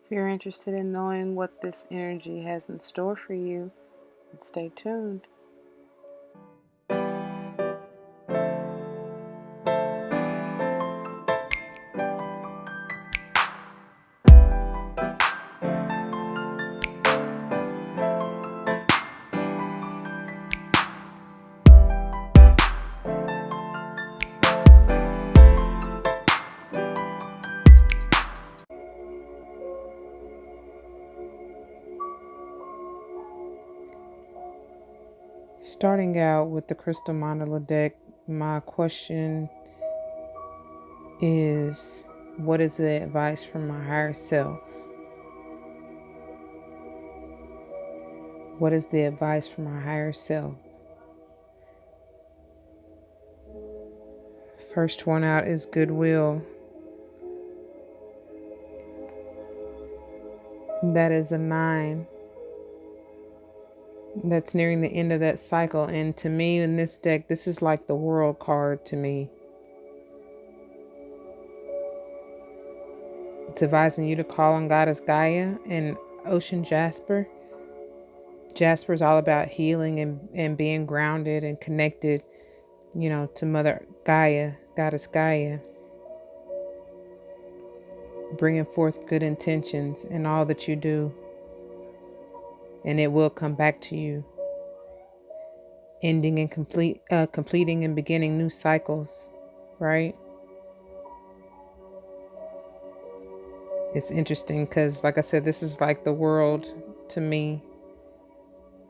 If you're interested in knowing what this energy has in store for you, stay tuned. Starting out with the crystal mandala deck, my question is, what is the advice from my higher self? What is the advice from my higher self? First one out is goodwill. That is a 9. That's nearing the end of that cycle. And to me, in this deck, this is like the world card to me. It's advising you to call on Goddess Gaia and Ocean Jasper. Jasper is all about healing and being grounded and connected, to Mother Gaia, Goddess Gaia. Bringing forth good intentions in all that you do. And it will come back to you. Ending and completing and beginning new cycles, right? It's interesting because, like I said, this is like the world to me.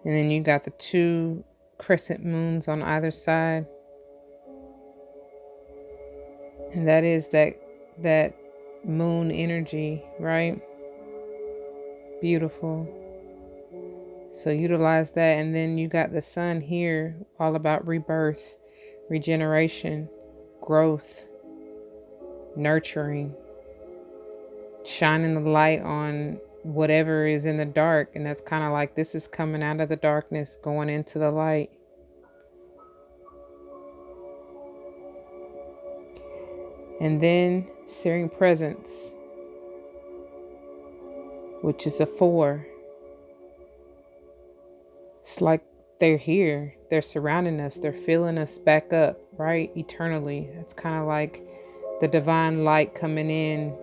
And then you got the 2 crescent moons on either side. And that is that moon energy, right? Beautiful. So utilize that. And then you got the sun here, all about rebirth, regeneration, growth, nurturing, shining the light on whatever is in the dark. And that's kind of like, this is coming out of the darkness, going into the light. And then searing presence, which is a 4. It's like they're here, they're surrounding us, they're filling us back up, right? Eternally. It's kind of like the divine light coming in,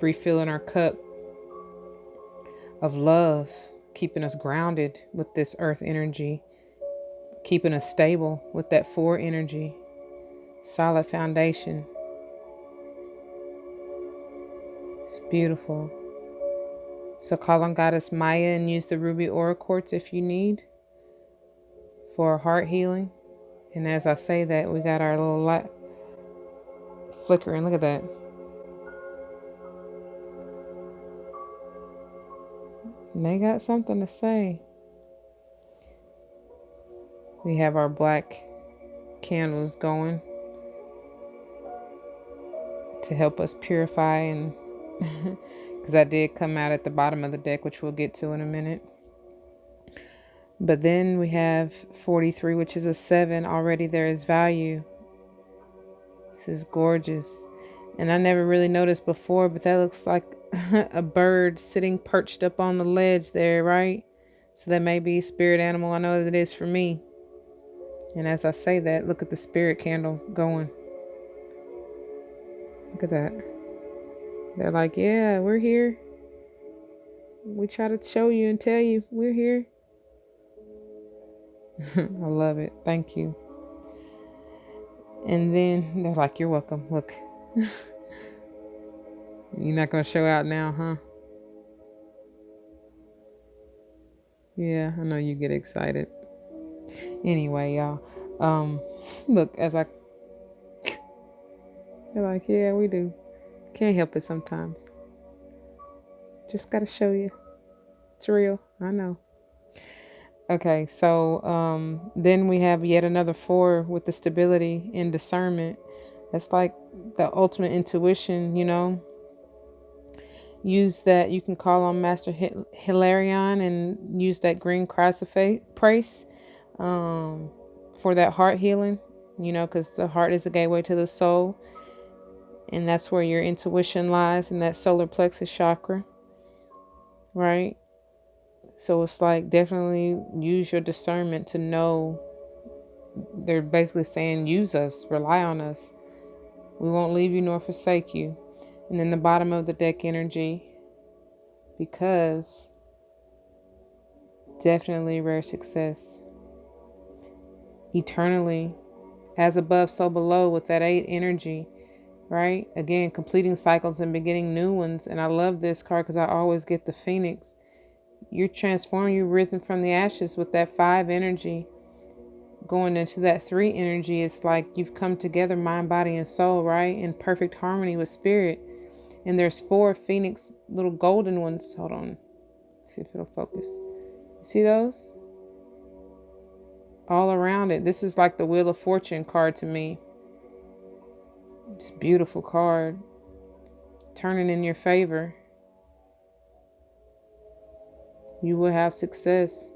refilling our cup of love, keeping us grounded with this earth energy, keeping us stable with that 4 energy, solid foundation. It's beautiful. So call on Goddess Maya and use the ruby aura quartz if you need for heart healing. And as I say that, we got our little light flickering. Look at that. And they got something to say. We have our black candles going to help us purify, and because that did come out at the bottom of the deck, which we'll get to in a minute. But then we have 43, which is a 7. Already there is value. This is gorgeous. And I never really noticed before, but that looks like a bird sitting perched up on the ledge there, right? So that may be a spirit animal. I know that it is for me. And as I say that, look at the spirit candle going. Look at that. They're like, yeah, we're here. We try to show you and tell you we're here. I love it. Thank you. And then they're like, you're welcome. Look. You're not going to show out now, huh? Yeah, I know you get excited. Anyway, y'all. Look, as I... They're like, yeah, we do. Can't help it sometimes. Just got to show you. It's real. I know. Okay, so then we have yet another 4 with the stability and discernment. That's like the ultimate intuition, Use that. You can call on Master Hilarion and use that green chrysoprase for that heart healing, because the heart is the gateway to the soul. And that's where your intuition lies, in that solar plexus chakra. right? So it's like definitely use your discernment to know. They're basically saying use us, rely on us. We won't leave you nor forsake you. And then the bottom of the deck energy, because definitely rare success. Eternally, as above, so below, with that 8 energy, right? Again, completing cycles and beginning new ones. And I love this card because I always get the Phoenix. You're transforming, you're risen from the ashes with that 5 energy. Going into that 3 energy, it's like you've come together, mind, body, and soul, right? In perfect harmony with spirit. And there's 4 Phoenix little golden ones. Hold on. See if it'll focus. See those? All around it. This is like the Wheel of Fortune card to me. It's a beautiful card. Turning in your favor. You will have success.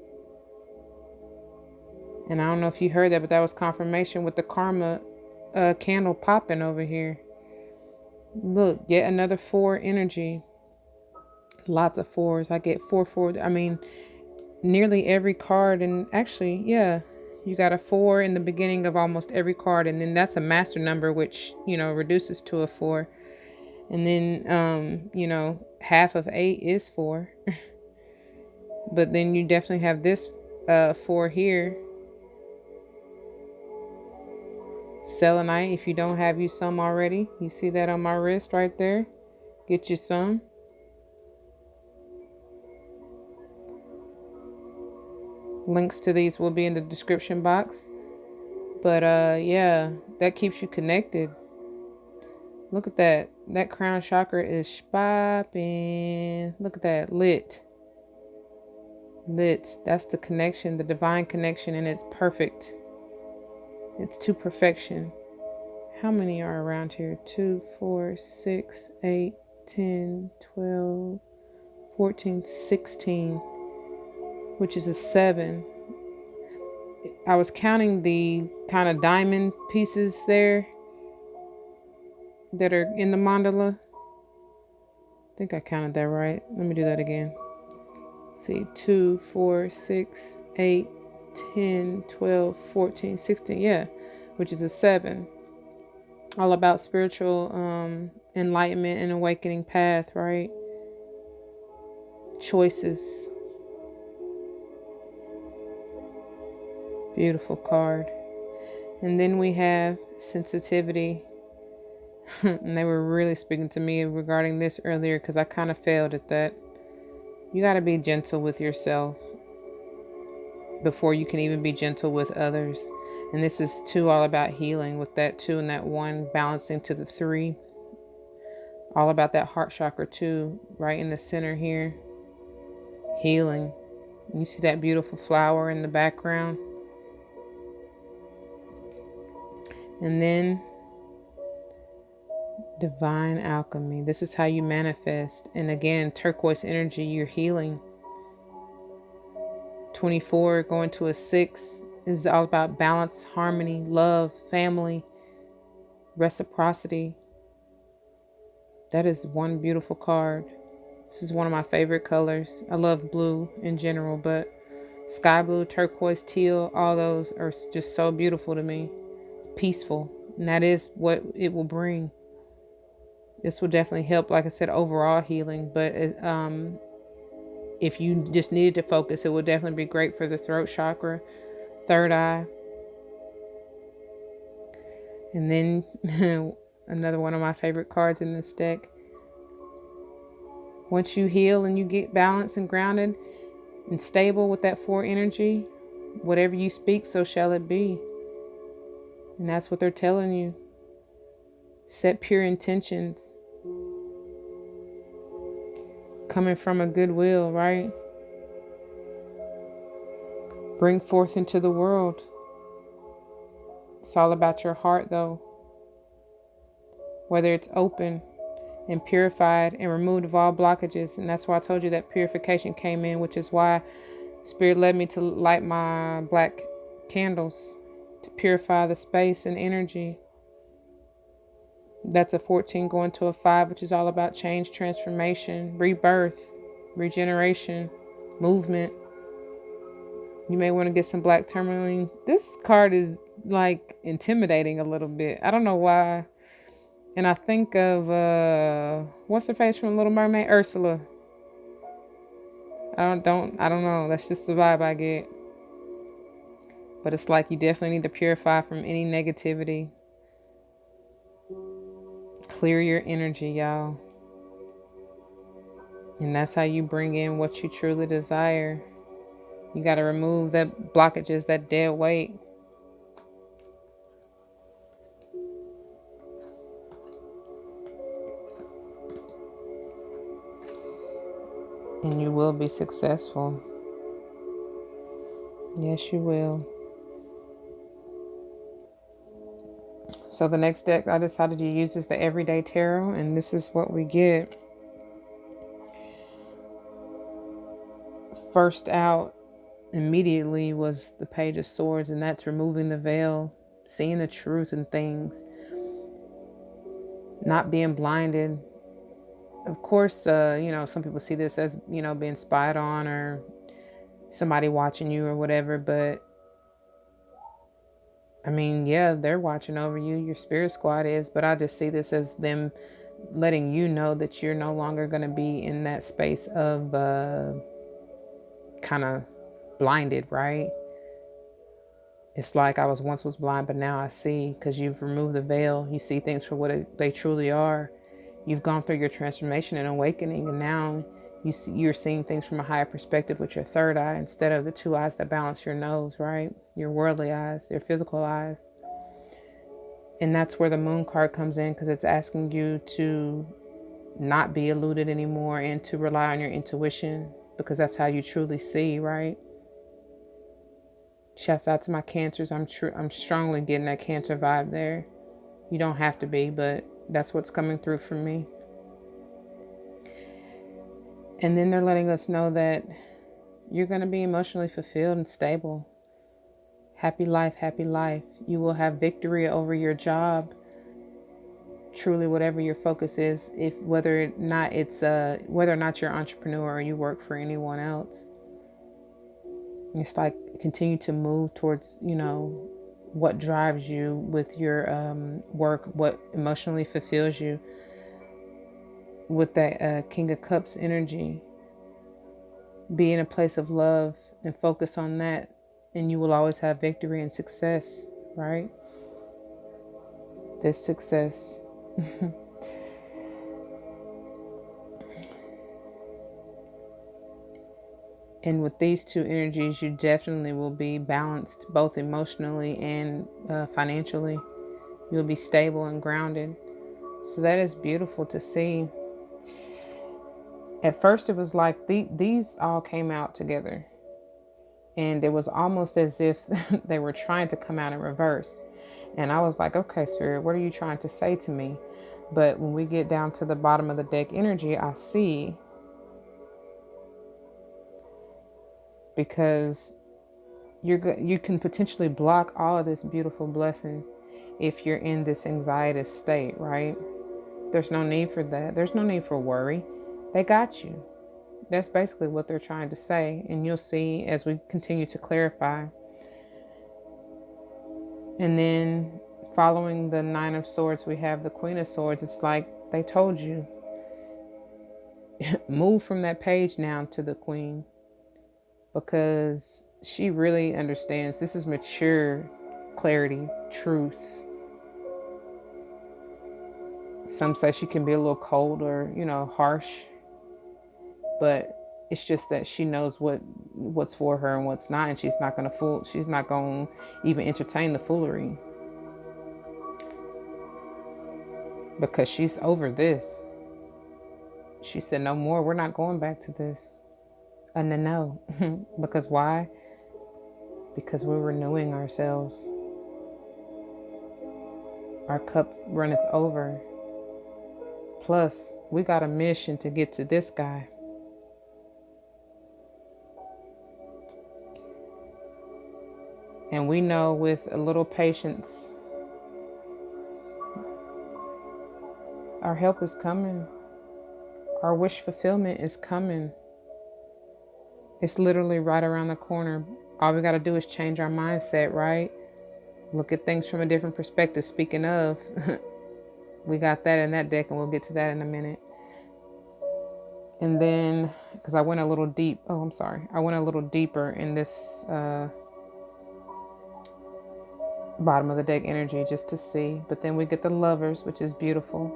And I don't know if you heard that, but that was confirmation with the karma candle popping over here. Look, yet another 4 energy. Lots of 4s. I get 4. I mean, nearly every card. And actually, yeah, you got a 4 in the beginning of almost every card. And then that's a master number, which, reduces to a 4. And then, half of 8 is 4. But then you definitely have this 4 here. Selenite, if you don't have you some already. You see that on my wrist right there? Get you some. Links to these will be in the description box. But yeah, that keeps you connected. Look at that. That crown chakra is popping. Look at that. Lit. That's the connection, the divine connection, and it's perfect. It's to perfection. How many are around here? 2, 4, 6, 8, 10, 12, 14, 16, which is a 7. I was counting the kind of diamond pieces there that are in the mandala. I think I counted that right. Let me do that again. See, 2, 4, 6, 8, 10, 12, 14, 16. Yeah, which is a 7. All about spiritual enlightenment and awakening path, right? Choices. Beautiful card. And then we have sensitivity. And they were really speaking to me regarding this earlier because I kind of failed at that. You got to be gentle with yourself before you can even be gentle with others. And this is 2 all about healing, with that 2 and that 1 balancing to the 3. All about that heart chakra 2 right in the center here. Healing. You see that beautiful flower in the background. And then divine alchemy. This is how you manifest. And again, turquoise energy, you're healing. 24 going to a 6 is all about balance, harmony, love, family, reciprocity. That is one beautiful card. This is one of my favorite colors. I love blue in general, but sky blue, turquoise, teal, all those are just so beautiful to me. Peaceful. And that is what it will bring. This will definitely help, like I said, overall healing. But if you just needed to focus, it would definitely be great for the throat chakra, third eye. And then another one of my favorite cards in this deck. Once you heal and you get balanced and grounded and stable with that 4 energy, whatever you speak, so shall it be. And that's what they're telling you. Set pure intentions. Coming from a goodwill, right? Bring forth into the world. It's all about your heart, though. Whether it's open and purified and removed of all blockages. And that's why I told you that purification came in, which is why Spirit led me to light my black candles to purify the space and energy. That's a 14 going to a 5, which is all about change, transformation, rebirth. regeneration, movement. You may want to get some black tourmaline. This card is like intimidating a little bit. I don't know why. And I think of what's her face from Little Mermaid? Ursula. I don't know. That's just the vibe I get. But it's like you definitely need to purify from any negativity. Clear your energy, y'all. And that's how you bring in what you truly desire. You got to remove that blockages, that dead weight. And you will be successful. Yes, you will. So the next deck I decided to use is the Everyday Tarot. And this is what we get. First out immediately was the Page of Swords. And that's removing the veil. Seeing the truth in things. Not being blinded. Of course, some people see this as, being spied on or somebody watching you or whatever. But, I mean, yeah, they're watching over you. Your spirit squad is. But I just see this as them letting you know that you're no longer going to be in that space of kind of blinded, right? It's like I once was blind, but now I see, because you've removed the veil. You see things for what they truly are. You've gone through your transformation and awakening, and now you're seeing things from a higher perspective with your third eye instead of the two eyes that balance your nose, right? Your worldly eyes, your physical eyes. And that's where the Moon card comes in, because it's asking you to not be eluded anymore and to rely on your intuition, because that's how you truly see, right? Shouts out to my Cancers. I'm strongly getting that Cancer vibe there. You don't have to be, but that's what's coming through for me. And then they're letting us know that you're going to be emotionally fulfilled and stable. Happy life, happy life. You will have victory over your job. Truly, whatever your focus is, whether or not you're an entrepreneur or you work for anyone else. It's like continue to move towards, what drives you with your work, what emotionally fulfills you with that King of Cups energy. Be in a place of love and focus on that, and you will always have victory and success, right? This success. And with these two energies, you definitely will be balanced, both emotionally and financially. You'll be stable and grounded. So that is beautiful to see. At first, it was like these all came out together. And it was almost as if they were trying to come out in reverse. And I was like, okay, Spirit, what are you trying to say to me? But when we get down to the bottom of the deck energy, I see, because you can potentially block all of this beautiful blessings if you're in this anxiety state, right? There's no need for that. There's no need for worry. They got you. That's basically what they're trying to say. And you'll see as we continue to clarify. And then following the Nine of Swords, we have the Queen of Swords. It's like they told you. Move from that page now to the Queen. Because she really understands. This is mature clarity, truth. Some say she can be a little cold or, harsh. But it's just that she knows what's for her and what's not. And she's not going to even entertain the foolery. Because she's over this. She said, no more. We're not going back to this. No. Because why? Because we're renewing ourselves. Our cup runneth over. Plus, we got a mission to get to this guy. And we know with a little patience, our help is coming. Our wish fulfillment is coming. It's literally right around the corner. All we got to do is change our mindset, right? Look at things from a different perspective. Speaking of, we got that in that deck, and we'll get to that in a minute. And then, because I went a little deep. Oh, I'm sorry. I went a little deeper in this bottom of the deck energy just to see. But then we get the Lovers, which is beautiful.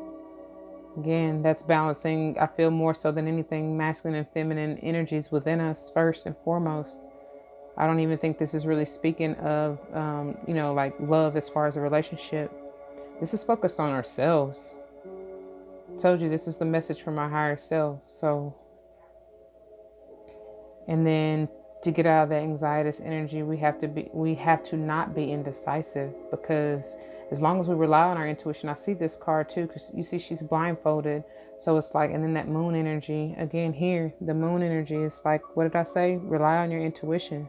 Again, that's balancing, I feel, more so than anything, masculine and feminine energies within us first and foremost. I don't even think this is really speaking of, like love as far as a relationship. This is focused on ourselves. I told you this is the message from our higher self. So, and then to get out of that anxietous energy, we have to not be indecisive, because as long as we rely on our intuition, I see this card too, because you see she's blindfolded. So it's like, and then that moon energy, again here, the moon energy is like, what did I say? Rely on your intuition.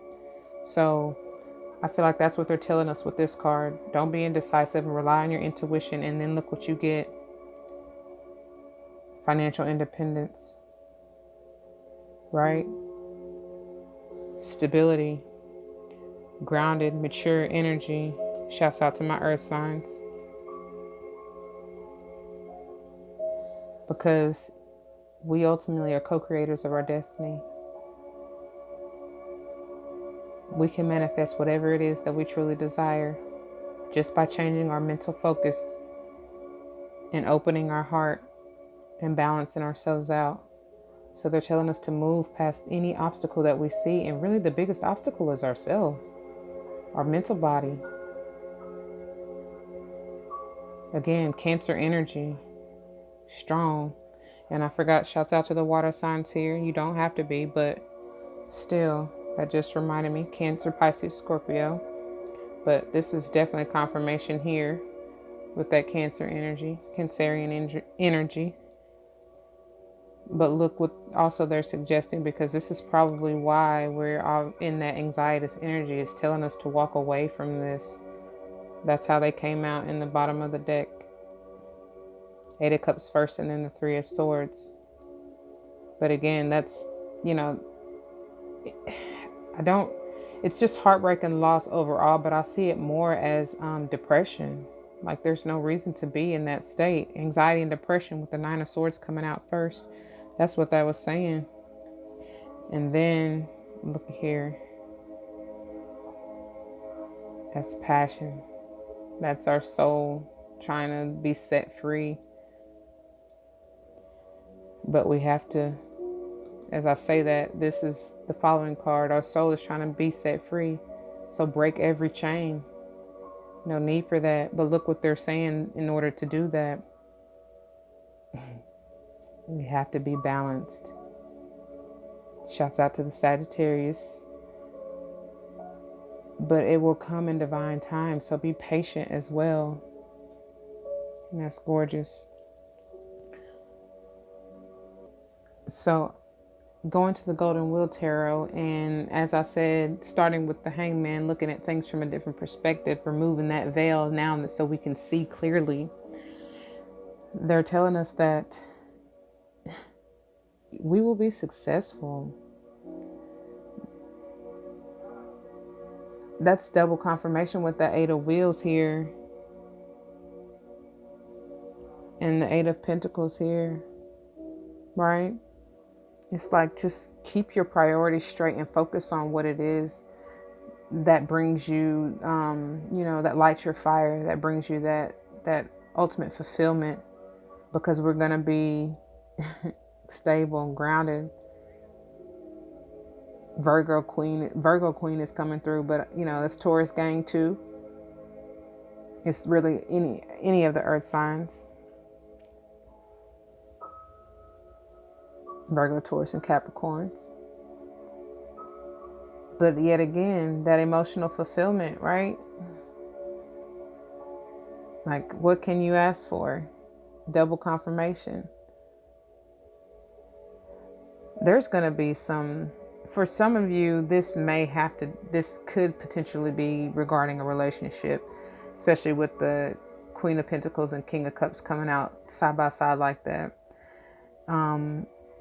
So I feel like that's what they're telling us with this card. Don't be indecisive and rely on your intuition. And then look what you get. Financial independence, right? Stability, grounded, mature energy. Shouts out to my earth signs. Because we ultimately are co-creators of our destiny. We can manifest whatever it is that we truly desire just by changing our mental focus and opening our heart and balancing ourselves out. So they're telling us to move past any obstacle that we see. And really the biggest obstacle is ourselves, our mental body. Again, Cancer energy, strong. And I forgot, shouts out to the water signs here. You don't have to be, but still, that just reminded me. Cancer, Pisces, Scorpio. But this is definitely confirmation here with that Cancer energy, Cancerian energy. But look what also they're suggesting, because this is probably why we're all in that anxietous energy. It's telling us to walk away from this. That's how they came out in the bottom of the deck. 8 of Cups first, and then the 3 of Swords. But again, that's, it's just heartbreak and loss overall, but I see it more as depression. Like there's no reason to be in that state. Anxiety and depression with the 9 of Swords coming out first. That's what that was saying. And then look here. That's passion. That's our soul trying to be set free. But we have to, as I say that, this is the following card. Our soul is trying to be set free. So break every chain. No need for that. But look what they're saying in order to do that. We have to be balanced. Shouts out to the Sagittarius. But it will come in divine time. So be patient as well. And that's gorgeous. So going to the Golden Wheel Tarot, and as I said, starting with the Hangman, looking at things from a different perspective, removing that veil now so we can see clearly. They're telling us that we will be successful. That's double confirmation with the 8 of Wheels here. And the 8 of Pentacles here. Right? It's like, just keep your priorities straight and focus on what it is that brings you, that lights your fire, that brings you that ultimate fulfillment, because we're going to be stable and grounded. Virgo Queen is coming through, but it's Taurus gang too. It's really any of the earth signs. Virgo, Taurus, and Capricorns. But yet again, that emotional fulfillment, right? Like, what can you ask for? Double confirmation. There's going to be for some of you, this could potentially be regarding a relationship, especially with the Queen of Pentacles and King of Cups coming out side by side like that.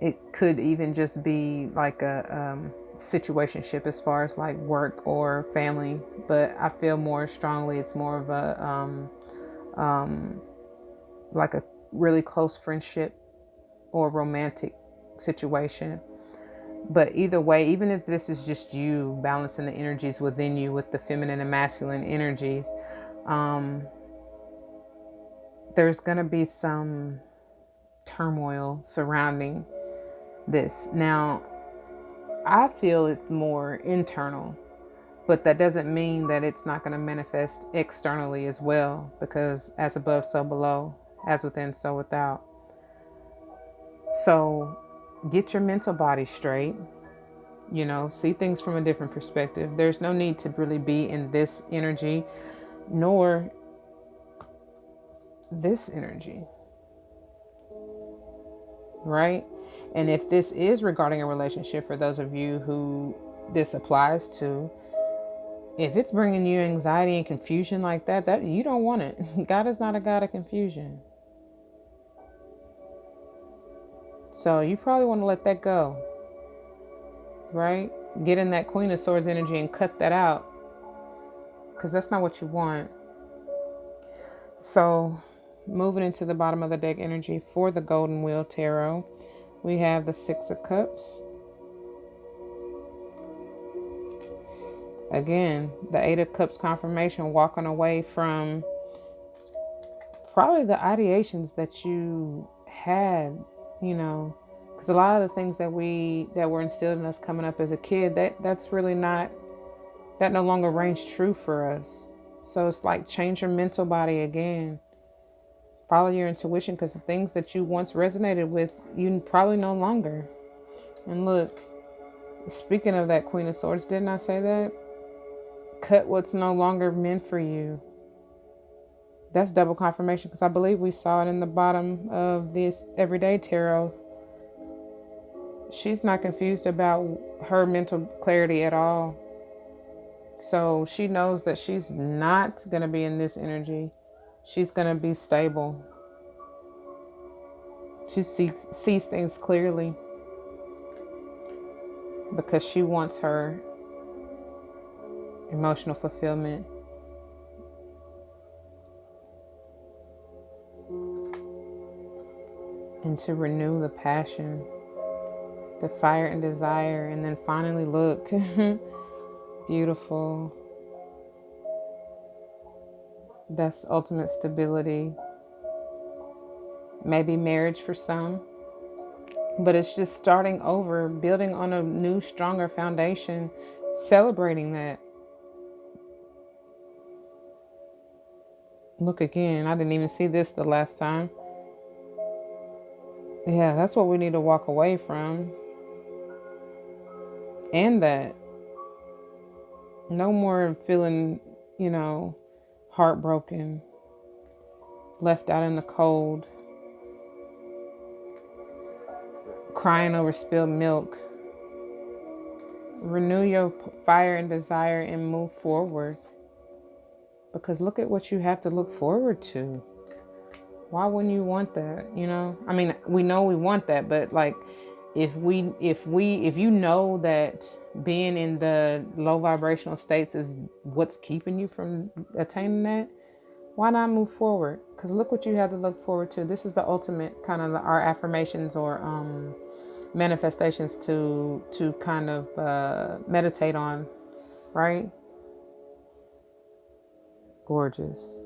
It could even just be like situationship as far as like work or family, but I feel more strongly it's more of a like a really close friendship or romantic situation. But either way, even if this is just you balancing the energies within you with the feminine and masculine energies, there's going to be some turmoil surrounding this. Now, I feel it's more internal, but that doesn't mean that it's not going to manifest externally as well, because as above, so below, as within, so without. So get your mental body straight, see things from a different perspective. There's no need to really be in this energy, nor this energy, right? And if this is regarding a relationship, for those of you who this applies to, if it's bringing you anxiety and confusion like that you don't want it. God is not a God of confusion. So you probably want to let that go, right? Get in that Queen of Swords energy and cut that out, because that's not what you want. So moving into the bottom of the deck energy for the Golden Wheel Tarot, we have the Six of Cups. Again, the Eight of Cups confirmation, walking away from probably the ideations that you had, because a lot of the things that were instilled in us coming up as a kid, that's really not, that no longer reigns true for us. So it's like, change your mental body again. Follow your intuition, because the things that you once resonated with, you probably no longer. And look, speaking of that Queen of Swords, didn't I say that? Cut what's no longer meant for you. That's double confirmation, because I believe we saw it in the bottom of this Everyday Tarot. She's not confused about her mental clarity at all. So she knows that she's not going to be in this energy. She's going to be stable. She sees things clearly, because she wants her emotional fulfillment. And to renew the passion, the fire and desire, and then finally look. Beautiful. That's ultimate stability. Maybe marriage for some, but it's just starting over, building on a new, stronger foundation, celebrating that. Look again, I didn't even see this the last time. Yeah, that's what we need to walk away from. And that. No more feeling, heartbroken, left out in the cold, crying over spilled milk. Renew your fire and desire and move forward. Because look at what you have to look forward to. Why wouldn't you want that? I mean, we know we want that, but like, if you know that being in the low vibrational states is what's keeping you from attaining that, why not move forward? Because look what you have to look forward to. This is the ultimate kind of our affirmations or manifestations to kind of meditate on, right? Gorgeous.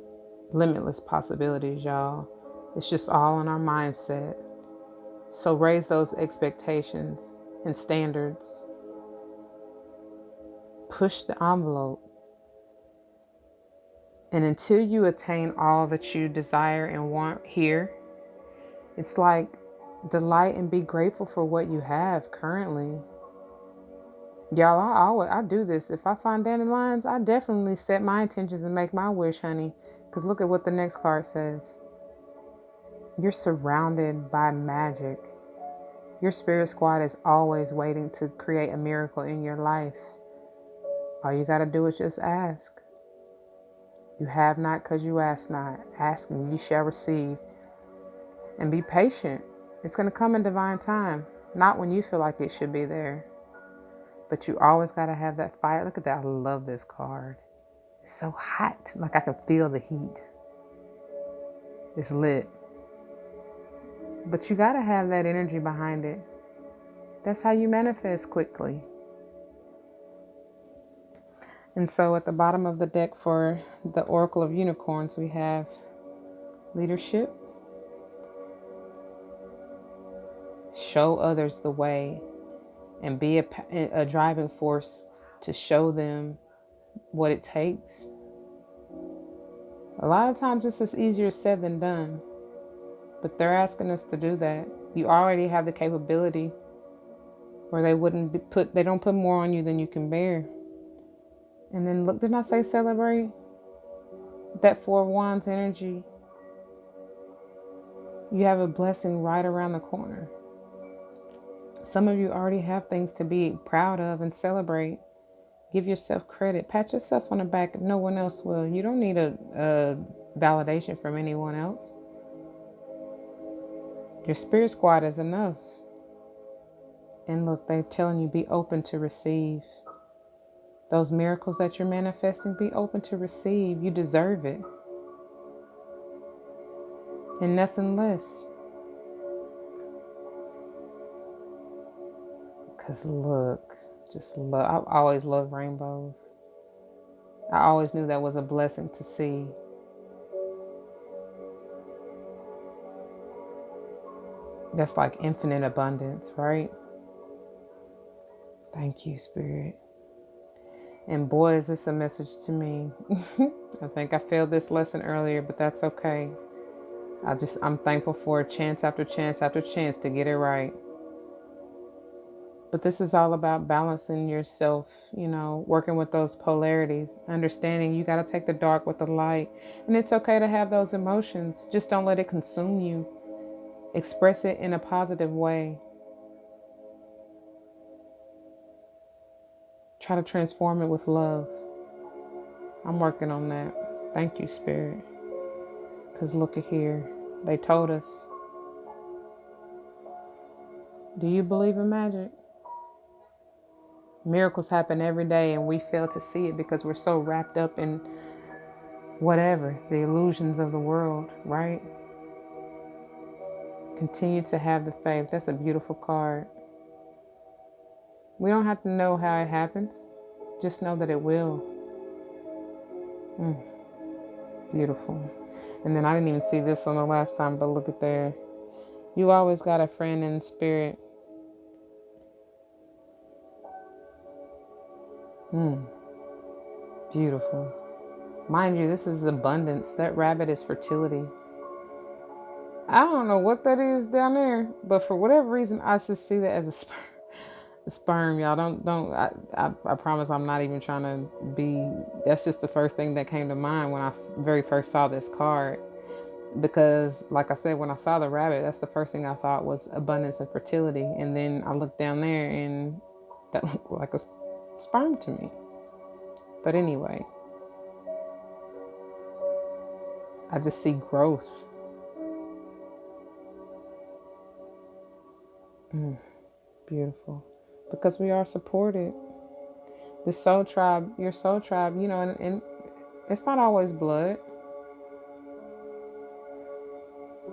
Limitless possibilities, y'all. It's just all in our mindset. So raise those expectations and standards. Push the envelope. And until you attain all that you desire and want here, it's like, delight and be grateful for what you have currently. Y'all, I do this. If I find dandelions, I definitely set my intentions and make my wish, honey. Because look at what the next card says. You're surrounded by magic. Your spirit squad is always waiting to create a miracle in your life. All you got to do is just ask. You have not because you ask not. Ask and you shall receive. And be patient. It's going to come in divine time. Not when you feel like it should be there. But you always got to have that fire. Look at that. I love this card. It's so hot. Like I can feel the heat. It's lit. But you got to have that energy behind it. That's how you manifest quickly. And so at the bottom of the deck for the Oracle of Unicorns, we have leadership. Show others the way and be a driving force to show them what it takes. A lot of times this is easier said than done, but they're asking us to do that. You already have the capability, or they don't put more on you than you can bear. And then look, didn't I say celebrate? That Four of Wands energy. You have a blessing right around the corner. Some of you already have things to be proud of and celebrate. Give yourself credit. Pat yourself on the back if no one else will. You don't need a validation from anyone else. Your spirit squad is enough. And look, they're telling you be open to receive. Those miracles that you're manifesting, be open to receive. You deserve it. And nothing less. Because look, just love. I've always loved rainbows. I always knew that was a blessing to see. That's like infinite abundance, right? Thank you, Spirit. And boy, is this a message to me. I think I failed this lesson earlier, but that's okay. I'm thankful for chance after chance after chance to get it right. But this is all about balancing yourself, working with those polarities, understanding you got to take the dark with the light. And it's okay to have those emotions. Just don't let it consume you. Express it in a positive way. Try to transform it with love. I'm working on that. Thank you, Spirit. Because look at here. They told us. Do you believe in magic? Miracles happen every day and we fail to see it because we're so wrapped up in whatever, the illusions of the world, right? Continue to have the faith. That's a beautiful card. We don't have to know how it happens. Just know that it will. Beautiful. And then I didn't even see this on the last time, but look at there. You always got a friend in spirit. Beautiful. Mind you, this is abundance. That rabbit is fertility. I don't know what that is down there, but for whatever reason, I just see that as a sperm, y'all. I promise I'm not even trying to be. That's just the first thing that came to mind when I very first saw this card. Because, like I said, when I saw the rabbit, that's the first thing I thought was abundance and fertility. And then I looked down there and that looked like a sperm to me. But anyway, I just see growth. Beautiful. Because we are supported. The soul tribe, your soul tribe, and it's not always blood.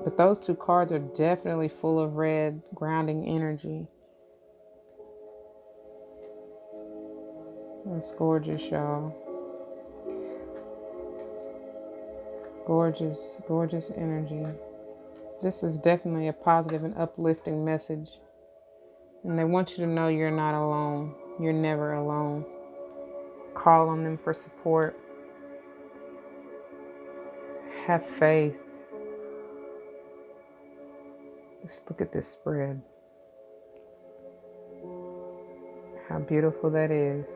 But those two cards are definitely full of red grounding energy. That's gorgeous, y'all. Gorgeous, gorgeous energy. This is definitely a positive and uplifting message. And they want you to know you're not alone. You're never alone. Call on them for support. Have faith. Just look at this spread. How beautiful that is.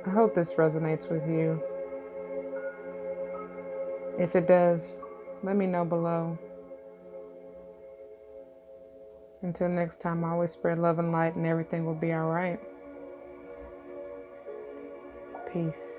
I hope this resonates with you. If it does, let me know below. Until next time, always spread love and light, and everything will be all right. Peace.